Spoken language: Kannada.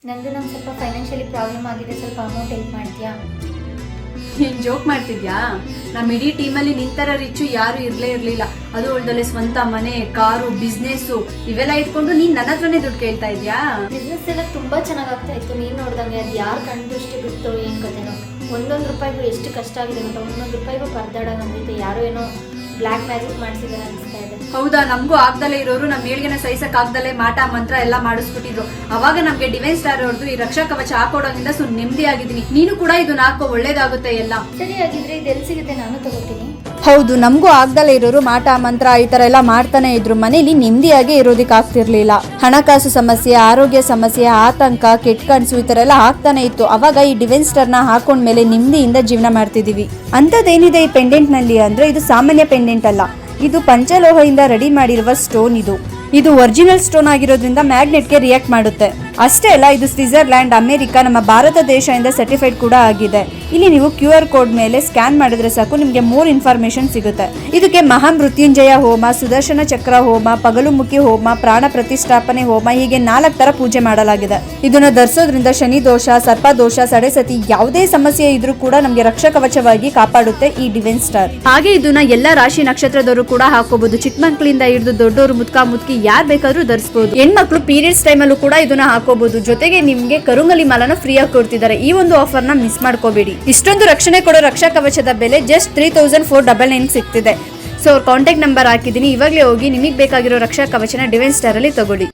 ನಂದು ಸ್ವಲ್ಪ ಫೈನಾನ್ಷಿಯಲಿ ಪ್ರಾಬ್ಲಮ್ ಆಗಿದೆ, ಸ್ವಲ್ಪ ಅಮೌಂಟ್ ಹೆಲ್ಪ್ ಮಾಡ್ತೀಯಾ? ನೀನ್ ಜೋಕ್ ಮಾಡ್ತಿದ್ಯಾ? ನಮ್ಮ ಇಡೀ ಟೀಮಲ್ಲಿ ನಿಂತರ ರಿಚ್ಚು ಯಾರು ಇರ್ಲಿಲ್ಲ. ಅದು ಒಳ್ಳೆ ಸ್ವಂತ ಮನೆ, ಕಾರು, ಬಿಸ್ನೆಸ್ ಇವೆಲ್ಲ ಇಟ್ಕೊಂಡು ನೀನ್ ನನ್ನ ಹತ್ರನೇ ದುಡ್ಡು ಕೇಳ್ತಾ ಇದ್ಯಾ? ಬಿಸ್ನೆಸ್ ಎಲ್ಲ ತುಂಬಾ ಚೆನ್ನಾಗ್ ಆಗ್ತಾ ಇತ್ತು. ನೀನ್ ನೋಡ್ದಂಗೆ ಅದು ಯಾರು ಕಂಡುಷ್ಟು ಬಿಟ್ಟು ಏನ್ ಕತೆನೋ. ಒಂದೊಂದು ರೂಪಾಯಿಗೂ ಎಷ್ಟು ಕಷ್ಟ ಆಗಿದೆ ಅಂತ, ಒಂದೊಂದು ರೂಪಾಯಿಗೂ ಪರದಾಡ ಬಂದೈತೆ. ಯಾರೋ ಏನೋ ಬ್ಲ್ಯಾಕ್ ಮ್ಯಾಜಿಕ್ ಮಾಡಿಸಿದಾರೆ ಅನಿಸ್ತಾ ಇದೆ. ಹೌದಾ? ನಮಗೂ ಆಗ್ದಲೇ ಇರೋರು ನಮ್ಮ ಏಳ್ಗೆನ ಸಹಿಸಕ್ ಆಗ್ದಲೇ ಮಾಟ ಮಂತ್ರ ಎಲ್ಲ ಮಾಡಿಸ್ಬಿಟ್ಟಿದ್ರು. ಅವಾಗ ನಮ್ಗೆ ಡಿವೈನ್ ಸ್ಟಾರ್ ಅವ್ರದ್ದು ಈ ರಕ್ಷಾ ಕವಚ ಹಾಕೊಡೋದ್ರಿಂದ ನೆಮ್ಮದಿ ಆಗಿದ್ದೀನಿ. ನೀನು ಕೂಡ ಇದನ್ನ ಹಾಕೋ, ಒಳ್ಳೇದಾಗುತ್ತೆ ಎಲ್ಲ. ಸರಿ, ಆಗಿದ್ರೆ ಇದೆಲ್ಲಿ ಸಿಗುತ್ತೆ? ನಾನು ತಗೋತೀನಿ. ಹೌದು, ನಮಗೂ ಆಗ್ದಲೇ ಇರೋರು ಮಾಟ ಮಂತ್ರ ಈ ತರ ಎಲ್ಲ ಮಾಡ್ತಾನೆ ಇದ್ರು. ಮನೇಲಿ ನೆಮ್ಮದಿಯಾಗಿ ಇರೋದಿಕ್ ಆಗ್ತಿರ್ಲಿಲ್ಲ. ಹಣಕಾಸು ಸಮಸ್ಯೆ, ಆರೋಗ್ಯ ಸಮಸ್ಯೆ, ಆತಂಕ, ಕೆಟ್ಟ ಕನ್ಸು ಈ ತರ ಎಲ್ಲ ಆಗ್ತಾನೆ ಇತ್ತು. ಅವಾಗ ಈ ಡಿವೈನ್ ಸ್ಟಾರ್ ನ ಹಾಕೊಂಡ್ಮೇಲೆ ನೆಮ್ಮದಿಯಿಂದ ಜೀವನ ಮಾಡ್ತಿದೀವಿ. ಅಂತದೇನಿದೆ ಈ ಪೆಂಡೆಂಟ್ ನಲ್ಲಿ ಅಂದ್ರೆ, ಇದು ಸಾಮಾನ್ಯ ಪೆಂಡೆಂಟ್ ಅಲ್ಲ. ಇದು ಪಂಚಲೋಹದಿಂದ ರೆಡಿ ಮಾಡಿರುವ ಸ್ಟೋನ್. ಇದು ಒರಿಜಿನಲ್ ಸ್ಟೋನ್ ಆಗಿರೋದ್ರಿಂದ ಮ್ಯಾಗ್ನೆಟ್ಗೆ ರಿಯಾಕ್ಟ್ ಮಾಡುತ್ತೆ. ಅಷ್ಟೇ ಅಲ್ಲ, ಇದು ಸ್ವಿಟ್ಜರ್ಲ್ಯಾಂಡ್, ಅಮೆರಿಕ, ನಮ್ಮ ಭಾರತ ದೇಶದಿಂದ ಸರ್ಟಿಫೈಡ್ ಕೂಡ ಆಗಿದೆ. ಇಲ್ಲಿ ನೀವು QR ಕೋಡ್ ಮೇಲೆ ಸ್ಕ್ಯಾನ್ ಮಾಡಿದ್ರೆ ಸಾಕು, ನಿಮಗೆ ಮೋರ್ ಇನ್ಫಾರ್ಮೇಶನ್ ಸಿಗುತ್ತೆ. ಇದಕ್ಕೆ ಮಹಾಮೃತ್ಯುಂಜಯ ಹೋಮ, ಸುದರ್ಶನ ಚಕ್ರ ಹೋಮ, ಪಗಲುಮುಖಿ ಹೋಮ, ಪ್ರಾಣ ಪ್ರತಿಷ್ಠಾಪನೆ ಹೋಮ, ಹೀಗೆ 4 ತರ ಪೂಜೆ ಮಾಡಲಾಗಿದೆ. ಇದನ್ನ ಧರಿಸೋದ್ರಿಂದ ಶನಿ ದೋಷ, ಸರ್ಪದೋಷ, ಸಡೆಸತಿ ಯಾವುದೇ ಸಮಸ್ಯೆ ಇದ್ರೂ ಕೂಡ ನಮಗೆ ರಕ್ಷಾ ಕವಚವಾಗಿ ಕಾಪಾಡುತ್ತೆ ಈ ಡಿವೈನ್ ಸ್ಟಾರ್. ಹಾಗೆ ಇದನ್ನ ಎಲ್ಲಾ ರಾಶಿ ನಕ್ಷತ್ರದವರು ಕೂಡ ಹಾಕೋಬಹುದು. ಚಿಕ್ಕ ಮಕ್ಕಳಿಂದ ಹಿಡಿದು ದೊಡ್ಡವರು, ಮುದ್ಕಿ ಯಾರ್ ಬೇಕಾದ್ರೂ ಧರಿಸಬಹುದು. ಹೆಣ್ಮಕ್ಳು ಪೀರಿಯಡ್ಸ್ ಟೈಮ್ ಅಲ್ಲೂ ಕೂಡ ಇದನ್ನ ಹಾಕೋಬಹುದು. ಜೊತೆಗೆ ನಿಮ್ಗೆ ಕರುಂಗಲಿ ಮಾಲನ ಫ್ರೀ ಆಗಿ ಕೊಡ್ತಿದ್ದಾರೆ. ಈ ಒಂದು ಆಫರ್ ನ ಮಿಸ್ ಮಾಡ್ಕೋಬೇಡಿ. ಇಷ್ಟೊಂದು ರಕ್ಷಣೆ ಕೊಡೋ ರಕ್ಷಾ ಕವಚದ ಬೆಲೆ ಜಸ್ಟ್ 3499 ಸಿಗ್ತಿದೆ. ಸೊ ಅವ್ರ ಕಾಂಟ್ಯಾಕ್ಟ್ ನಂಬರ್ ಹಾಕಿದೀನಿ. ಇವಾಗಲೇ ಹೋಗಿ ನಿಮಗೆ ಬೇಕಾಗಿರೋ ರಕ್ಷಾ ಕವಚನ ಡಿವೈನ್ ಸ್ಟಾರ್ ಅಲ್ಲಿ ತಗೊಳ್ಳಿ.